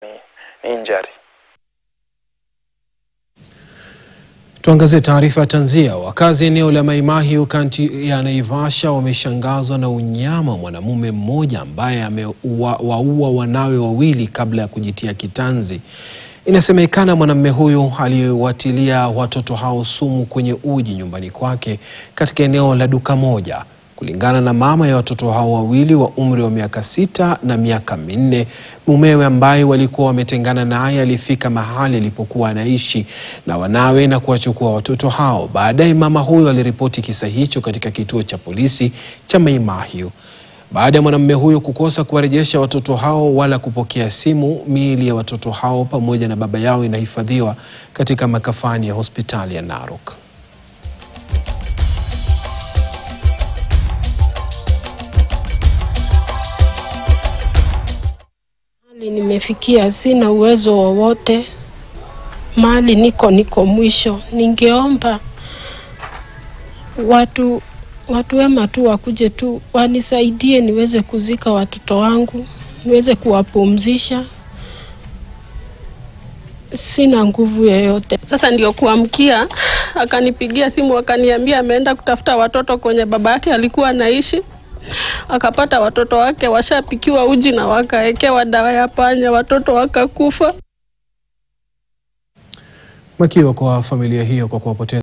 ni injury. Tuangazie taarifa ya tanzia. Wakazi eneo la Mai Mahiu kaunti ya Naivasha wameshangazwa na unyama mwanamume mmoja ambaye amewaua wanawe wawili kabla ya kujitia kitanzi. Inasemekana mwanamume huyo aliwatilia watoto hao sumu kwenye uji nyumbani kwake katika eneo la duka moja. Kulingana na mama ya watoto hao wawili wa umri wa miaka 6 na miaka 4, mumewe ambaye walikuwa wametengana naye alifika mahali alipokuwa anaishi na wanawe na kuwachukua watoto hao. Baadaye mama huyo aliripoti kisa hicho katika kituo cha polisi cha Mai Mahiu. Baada ya mwanamume huyo kukosa kuwarejesha watoto hao wala kupokea simu, miili ya watoto hao pamoja na baba yao inahifadhiwa katika makafani ya hospitali ya Narok. Nimefikia, sina uwezo wowote, mali niko mwisho. Ningeomba watu wema tu wakuje tu wanisaidie niweze kuzika watoto wangu, niweze kuwapumzisha. Sina nguvu yoyote. Sasa ndio kuamkia akanipigia simu akaniambia ameenda kutafuta watoto kwenye baba yake alikuwa anaishi. Akapata watoto wake washapikiwa uji na wakaekewa dawa ya panya, watoto wakakufa. Makiwa kwa familia hiyo kwa kuwapoteza